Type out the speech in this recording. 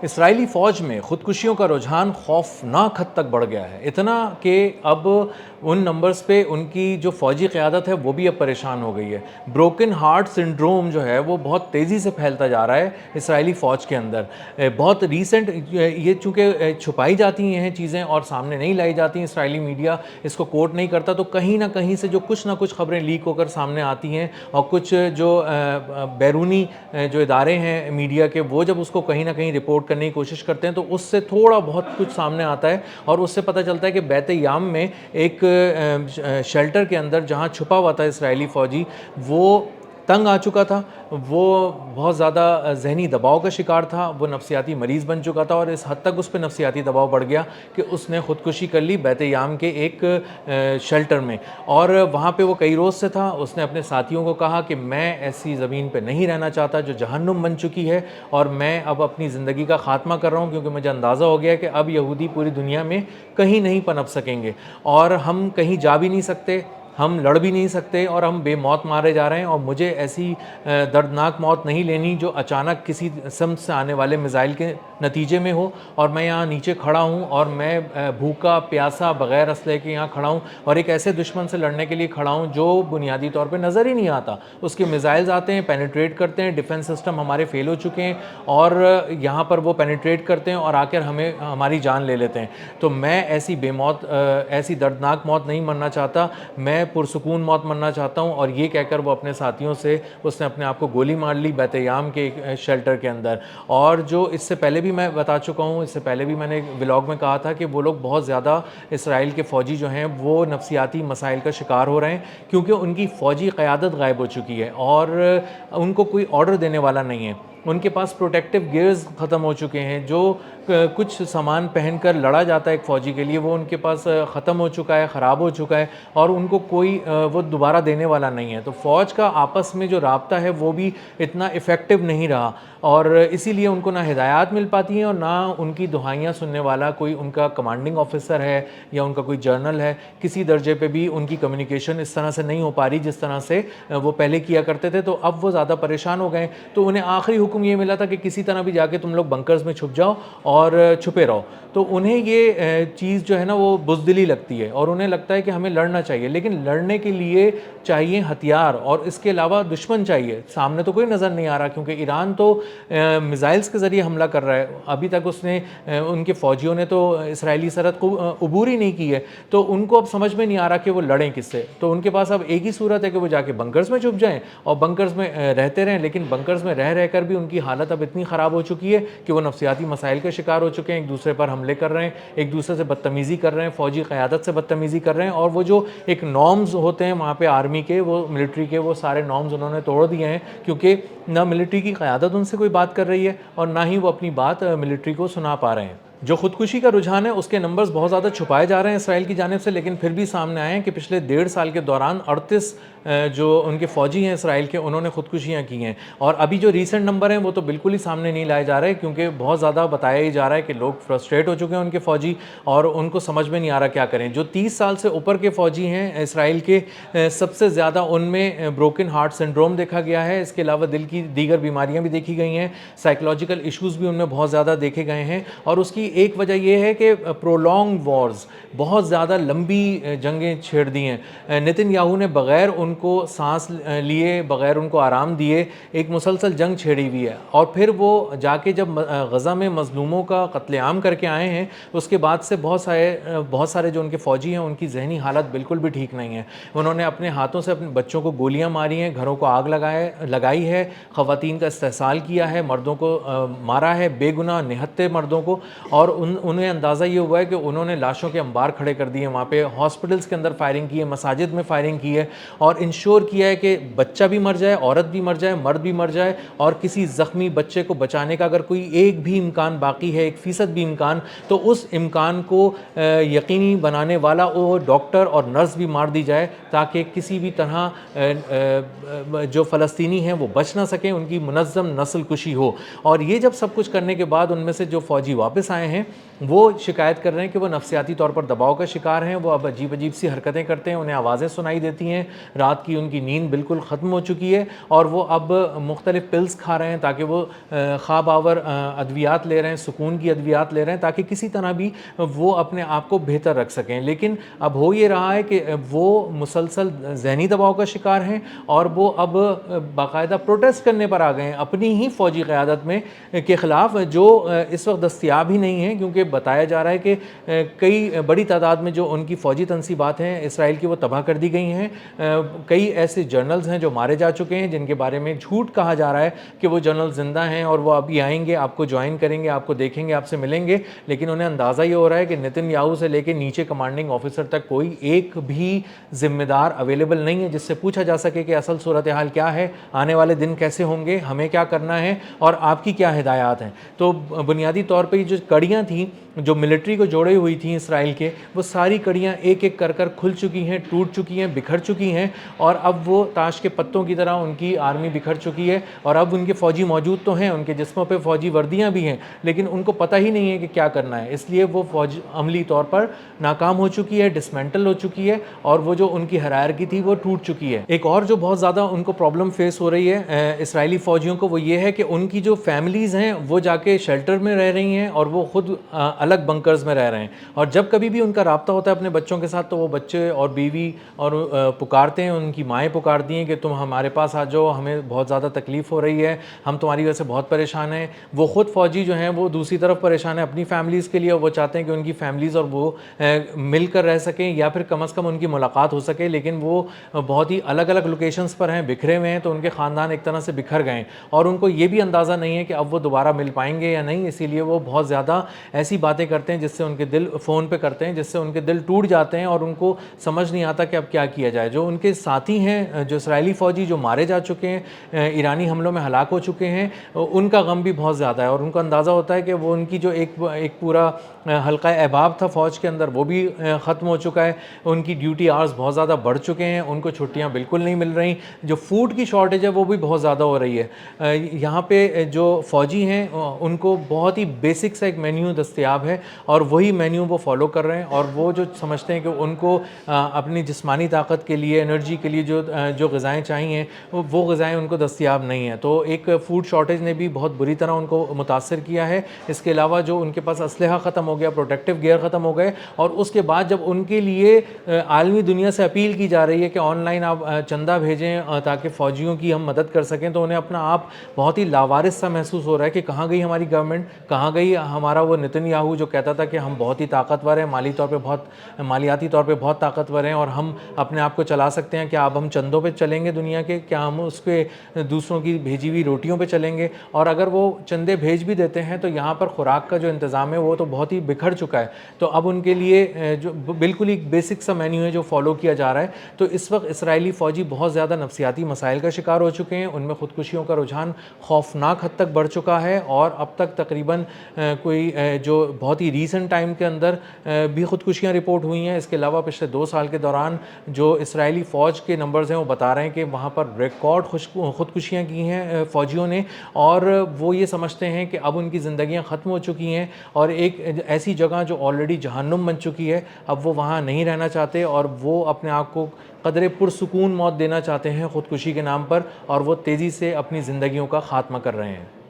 اسرائیلی فوج میں خودکشیوں کا رجحان خوفناک حد تک بڑھ گیا ہے، اتنا کہ اب ان نمبرز پہ ان کی جو فوجی قیادت ہے وہ بھی اب پریشان ہو گئی ہے۔ بروکن ہارٹ سنڈروم جو ہے وہ بہت تیزی سے پھیلتا جا رہا ہے اسرائیلی فوج کے اندر۔ بہت ریسنٹ یہ چونکہ چھپائی جاتی ہیں چیزیں اور سامنے نہیں لائی جاتی ہیں، اسرائیلی میڈیا اس کو کوٹ نہیں کرتا، تو کہیں نہ کہیں سے جو کچھ نہ کچھ خبریں لیک ہو کر سامنے آتی ہیں، اور کچھ جو بیرونی جو ادارے ہیں میڈیا کے، وہ جب اس کو کہیں نہ کہیں رپورٹ کرنے کی کوشش کرتے ہیں تو اس سے تھوڑا بہت کچھ سامنے آتا ہے، اور اس سے پتہ چلتا ہے کہ بیت یام میں ایک شیلٹر کے اندر جہاں چھپا ہوا تھا اسرائیلی فوجی، وہ تنگ آ چکا تھا، وہ بہت زیادہ ذہنی دباؤ کا شکار تھا، وہ نفسیاتی مریض بن چکا تھا، اور اس حد تک اس پہ نفسیاتی دباؤ بڑھ گیا کہ اس نے خودکشی کر لی بیت یام کے ایک شیلٹر میں، اور وہاں پہ وہ کئی روز سے تھا۔ اس نے اپنے ساتھیوں کو کہا کہ میں ایسی زمین پہ نہیں رہنا چاہتا جو جہنم بن چکی ہے، اور میں اب اپنی زندگی کا خاتمہ کر رہا ہوں، کیونکہ مجھے اندازہ ہو گیا کہ اب یہودی پوری دنیا میں کہیں نہیں پنپ سکیں گے، اور ہم کہیں جا بھی نہیں سکتے، ہم لڑ بھی نہیں سکتے، اور ہم بے موت مارے جا رہے ہیں، اور مجھے ایسی دردناک موت نہیں لینی جو اچانک کسی سمت سے آنے والے میزائل کے نتیجے میں ہو، اور میں یہاں نیچے کھڑا ہوں، اور میں بھوکا پیاسا بغیر اسلحے کے یہاں کھڑا ہوں، اور ایک ایسے دشمن سے لڑنے کے لیے کھڑا ہوں جو بنیادی طور پہ نظر ہی نہیں آتا، اس کے میزائلز آتے ہیں، پینیٹریٹ کرتے ہیں، ڈیفنس سسٹم ہمارے فیل ہو چکے ہیں، اور یہاں پر وہ پینیٹریٹ کرتے ہیں اور آ کر ہماری جان لے لیتے ہیں۔ تو میں ایسی بے موت، ایسی دردناک موت نہیں مرنا چاہتا، میں پرسکون موت مرنا چاہتا ہوں۔ اور یہ کہہ کر وہ اپنے ساتھیوں سے اس نے اپنے آپ کو گولی مار لی بیت یام کے ایک شیلٹر کے اندر۔ اور جو اس سے پہلے بھی میں بتا چکا ہوں، اس سے پہلے بھی میں نے ولاگ میں کہا تھا کہ وہ لوگ بہت زیادہ اسرائیل کے فوجی جو ہیں وہ نفسیاتی مسائل کا شکار ہو رہے ہیں، کیونکہ ان کی فوجی قیادت غائب ہو چکی ہے، اور ان کو کوئی آرڈر دینے والا نہیں ہے، ان کے پاس پروٹیکٹیو گیئرز ختم ہو چکے ہیں، جو کچھ سامان پہن کر لڑا جاتا ہے ایک فوجی کے لیے، وہ ان کے پاس ختم ہو چکا ہے، خراب ہو چکا ہے، اور ان کو کوئی وہ دوبارہ دینے والا نہیں ہے۔ تو فوج کا آپس میں جو رابطہ ہے وہ بھی اتنا افیکٹو نہیں رہا، اور اسی لیے ان کو نہ ہدایات مل پاتی ہیں، اور نہ ان کی دہائیاں سننے والا کوئی ان کا کمانڈنگ آفیسر ہے یا ان کا کوئی جرنل ہے، کسی درجے پہ بھی ان کی کمیونیکیشن اس طرح سے نہیں ہو پا رہی جس طرح سے وہ پہلے کیا کرتے تھے۔ تو اب وہ زیادہ پریشان ہو گئے، تو انہیں آخری حکم یہ ملا تھا کہ کسی طرح بھی جا کے تم لوگ بنکرز میں چھپ جاؤ اور چھپے رہو۔ تو انہیں یہ چیز جو ہے نا وہ بزدلی لگتی ہے، اور انہیں لگتا ہے کہ ہمیں لڑنا چاہیے، لیکن لڑنے کے لیے چاہیے ہتھیار، اور اس کے علاوہ دشمن چاہیے۔ سامنے تو کوئی نظر نہیں آ رہا، کیونکہ ایران تو میزائلز کے ذریعے حملہ کر رہا ہے، ابھی تک اس نے ان کے فوجیوں نے تو اسرائیلی سرحد کو عبور ہی نہیں کی ہے، تو ان کو اب سمجھ میں نہیں آ رہا کہ وہ لڑیں کس سے۔ تو ان کے پاس اب ایک ہی صورت ہے کہ وہ جا کے بنکرز میں چھپ جائیں اور بنکرز میں رہتے رہیں، لیکن بنکرز میں رہ کر بھی ان کی حالت اب اتنی خراب ہو چکی ہے کہ وہ نفسیاتی مسائل کا شکار ہو چکے ہیں، ایک دوسرے پر حملے کر رہے ہیں، ایک دوسرے سے بدتمیزی کر رہے ہیں، فوجی قیادت سے بدتمیزی کر رہے ہیں، اور وہ جو ایک نارمز ہوتے ہیں وہاں پہ آرمی کے، وہ ملٹری کے، وہ سارے نارمز انہوں نے توڑ دیے ہیں، کیونکہ نہ ملٹری کی قیادت ان سے کوئی بات کر رہی ہے اور نہ ہی وہ اپنی بات ملٹری کو سنا پا رہے ہیں۔ جو خودکشی کا رجحان ہے اس کے نمبرز بہت زیادہ چھپائے جا رہے ہیں اسرائیل کی جانب سے، لیکن پھر بھی سامنے آئے ہیں کہ پچھلے 1.5 سال کے دوران 38 جو ان کے فوجی ہیں اسرائیل کے، انہوں نے خودکشیاں کی ہیں۔ اور ابھی جو ریسنٹ نمبر ہیں وہ تو بالکل ہی سامنے نہیں لائے جا رہے، کیونکہ بہت زیادہ بتایا ہی جا رہا ہے کہ لوگ فرسٹریٹ ہو چکے ہیں ان کے فوجی، اور ان کو سمجھ میں نہیں آ رہا کیا کریں۔ جو 30 سال سے اوپر کے فوجی ہیں اسرائیل کے، سب سے زیادہ ان میں بروکن ہارٹ سنڈروم دیکھا گیا ہے، اس کے علاوہ دل کی دیگر بیماریاں بھی دیکھی گئی ہیں، سائیکولوجیکل ایشوز بھی ان میں بہت زیادہ دیکھے گئے ہیں، اور اس کی ایک وجہ یہ ہے کہ پرولونگ وارز، بہت زیادہ لمبی جنگیں چھیڑ دی ہیں۔ نتن یاہو نے بغیر ان کو سانس لیے، بغیر ان کو آرام دیے ایک مسلسل جنگ چھیڑی ہوئی ہے، اور پھر وہ جا کے جب غزہ میں مظلوموں کا قتل عام کر کے آئے ہیں، اس کے بعد سے بہت سارے جو ان کے فوجی ہیں ان کی ذہنی حالت بالکل بھی ٹھیک نہیں ہے۔ انہوں نے اپنے ہاتھوں سے اپنے بچوں کو گولیاں ماری ہیں، گھروں کو آگ لگائی ہے، خواتین کا استحصال کیا ہے، مردوں کو مارا ہے، بے گناہ نہتے مردوں کو، اور انہیں اندازہ یہ ہوا ہے کہ انہوں نے لاشوں کے انبار کھڑے کر دیے، وہاں پہ ہاسپٹلس کے اندر فائرنگ کی ہے، مساجد میں فائرنگ کی ہے، اور انشور کیا ہے کہ بچہ بھی مر جائے، عورت بھی مر جائے، مرد بھی مر جائے، اور کسی زخمی بچے کو بچانے کا اگر کوئی ایک بھی امکان باقی ہے، 1% بھی امکان، تو اس امکان کو یقینی بنانے والا وہ ڈاکٹر اور نرس بھی مار دی جائے، تاکہ کسی بھی طرح جو فلسطینی ہیں وہ بچ نہ سکیں، ان کی منظم نسل کشی ہو۔ اور یہ جب سب کچھ کرنے کے بعد ان میں سے جو فوجی واپس آئے ہیں وہ شکایت کر رہے ہیں کہ وہ نفسیاتی طور پر دباؤ کا شکار ہیں، وہ اب عجیب عجیب سی حرکتیں کرتے ہیں، انہیں آوازیں سنائی دیتی ہیں، رات کی ان کی نیند بالکل ختم ہو چکی ہے، اور وہ اب مختلف پلز کھا رہے ہیں تاکہ وہ خواب آور ادویات لے رہے ہیں، سکون کی ادویات لے رہے ہیں تاکہ کسی طرح بھی وہ اپنے آپ کو بہتر رکھ سکیں. لیکن اب ہو یہ رہا ہے کہ وہ مسلسل ذہنی دباؤ کا شکار ہیں، اور وہ اب باقاعدہ پروٹیسٹ کرنے پر آ گئے ہیں اپنی ہی فوجی قیادت میں کے خلاف، جو اس وقت دستیاب ہی نہیں ہیں، کیونکہ بتایا جا رہا ہے کہ کئی بڑی تعداد میں جو ان کی فوجی تنصیبات ہیں اسرائیل کی وہ تباہ کر دی گئی ہیں. کئی ایسے جنرلز ہیں جو مارے جا چکے ہیں، جن کے بارے میں جھوٹ کہا جا رہا ہے کہ وہ جنرل زندہ ہیں اور وہ ابھی آئیں گے، آپ کو جوائن کریں گے، آپ کو دیکھیں گے، آپ سے ملیں گے. لیکن انہیں اندازہ یہ ہو رہا ہے کہ نتن یاہو سے لے کے نیچے کمانڈنگ آفیسر تک کوئی ایک بھی ذمہ دار اویلیبل نہیں ہے جس سے پوچھا جا سکے کہ اصل صورتحال کیا ہے، آنے والے دن کیسے ہوں گے، ہمیں کیا کرنا ہے اور آپ کی کیا ہدایات ہیں. تو بنیادی طور پہ یہ جو کڑیاں تھیں جو ملٹری کو جوڑے ہوئی تھیں اسرائیل کے، وہ ساری کڑیاں ایک ایک کر کھل چکی ہیں، ٹوٹ چکی ہیں، بکھر چکی ہیں، اور اب وہ تاش کے پتوں کی طرح ان کی آرمی بکھر چکی ہے. اور اب ان کے فوجی موجود تو ہیں، ان کے جسموں پہ فوجی وردیاں بھی ہیں، لیکن ان کو پتہ ہی نہیں ہے کہ کیا کرنا ہے. اس لیے وہ فوج عملی طور پر ناکام ہو چکی ہے، ڈسمنٹل ہو چکی ہے، اور وہ جو ان کی ہرارکی تھی وہ ٹوٹ چکی ہے. ایک اور جو بہت زیادہ ان کو پرابلم فیس ہو رہی ہے اسرائیلی فوجیوں کو، وہ یہ ہے کہ ان کی جو فیملیز ہیں وہ جا کے شیلٹر میں رہ رہی ہیں اور وہ خود الگ بنکرز میں رہ رہے ہیں. اور جب کبھی بھی ان کا رابطہ ہوتا ہے اپنے بچوں کے ساتھ تو وہ بچے اور بیوی اور پکارتے ہیں، ان کی مائیں پکارتی ہیں کہ تم ہمارے پاس آ جاؤ، ہمیں بہت زیادہ تکلیف ہو رہی ہے، ہم تمہاری وجہ سے بہت پریشان ہیں. وہ خود فوجی جو ہیں وہ دوسری طرف پریشان ہیں اپنی فیملیز کے لیے، وہ چاہتے ہیں کہ ان کی فیملیز اور وہ مل کر رہ سکیں یا پھر کم از کم ان کی ملاقات ہو سکے. لیکن وہ بہت ہی الگ الگ لوکیشنز پر ہیں، بکھرے ہوئے ہیں، تو ان کے خاندان ایک طرح سے بکھر گئے ہیں، اور ان کو یہ بھی اندازہ نہیں ہے کہ اب وہ دوبارہ مل پائیں گے یا نہیں. اسی لیے وہ بہت زیادہ ایسی باتیں کرتے ہیں جس سے ان کے دل فون پہ کرتے ہیں جس سے ان کے دل ٹوٹ جاتے ہیں، اور ان کو سمجھ نہیں آتا کہ اب کیا کیا جائے. جو ان کے ساتھی ہیں، جو اسرائیلی فوجی جو مارے جا چکے ہیں، ایرانی حملوں میں ہلاک ہو چکے ہیں، ان کا غم بھی بہت زیادہ ہے، اور ان کو اندازہ ہوتا ہے کہ وہ ان کی جو ایک پورا حلقہ احباب تھا فوج کے اندر وہ بھی ختم ہو چکا ہے. ان کی ڈیوٹی آورز بہت زیادہ بڑھ چکے ہیں، ان کو چھٹیاں بالکل نہیں مل رہی. جو فوڈ کی شارٹیج ہے وہ بھی بہت زیادہ ہو رہی ہے. یہاں پہ جو فوجی ہیں ان کو بہت ہی بیسک سا ایک مینیو دستیاب ہے، اور وہی مینیو وہ فالو کر رہے ہیں، اور وہ جو سمجھتے ہیں کہ ان کو اپنی جسمانی طاقت کے لیے، انرجی کے لیے جو غذائیں چاہیے وہ غذائیں ان کو دستیاب نہیں ہیں. تو ایک فوڈ شارٹیج نے بھی بہت بری طرح ان کو متاثر کیا ہے. اس کے علاوہ جو ان کے پاس اسلحہ ختم ہو گیا، پروٹیکٹیو گیئر ختم ہو گئے، اور اس کے بعد جب ان کے لیے عالمی دنیا سے اپیل کی جا رہی ہے کہ آن لائن آپ چندہ بھیجیں تاکہ فوجیوں کی ہم مدد کر سکیں، تو انہیں اپنا آپ بہت ہی لاوارث سا محسوس ہو رہا ہے کہ کہاں گئی ہماری گورنمنٹ، کہاں گئی ہمارا وہ نتن یاہو جو کہتا تھا کہ ہم بہت ہی طاقتور ہیں، مالیاتی طور پہ بہت طاقتور ہیں اور ہم اپنے آپ کو چلا سکتے ہیں. کیا اب ہم چندوں پہ چلیں گے دنیا کے؟ کیا ہم اس پہ دوسروں کی بھیجی ہوئی روٹیوں پہ چلیں گے؟ اور اگر وہ چندے بھیج بھی دیتے ہیں تو یہاں پر خوراک کا جو انتظام ہے وہ تو بہت ہی بکھر چکا ہے. تو اب ان کے لیے جو بالکل ایک بیسک سا مینیو ہے جو فالو کیا جا رہا ہے. تو اس وقت اسرائیلی فوجی بہت زیادہ نفسیاتی مسائل کا شکار ہو چکے ہیں، ان میں خودکشیوں کا رجحان خوفناک حد تک بڑھ چکا ہے، اور اب تک تقریباً کوئی جو بہت ہی ریسنٹ ٹائم کے اندر بھی خودکشیاں رپورٹ ہوئی ہیں. اس کے علاوہ پچھلے 2 سال کے دوران جو اسرائیلی فوج کے نمبرز ہیں وہ بتا رہے ہیں کہ وہاں پر ریکارڈ خودکشیاں کی ہیں فوجیوں نے، اور وہ یہ سمجھتے ہیں کہ اب ان کی زندگیاں ختم ہو چکی ہیں، اور ایک ایسی جگہ جو آلریڈی جہنم بن چکی ہے اب وہ وہاں نہیں رہنا چاہتے، اور وہ اپنے آپ کو قدرے پرسکون موت دینا چاہتے ہیں خودکشی کے نام پر، اور وہ تیزی سے اپنی زندگیوں کا خاتمہ کر رہے ہیں.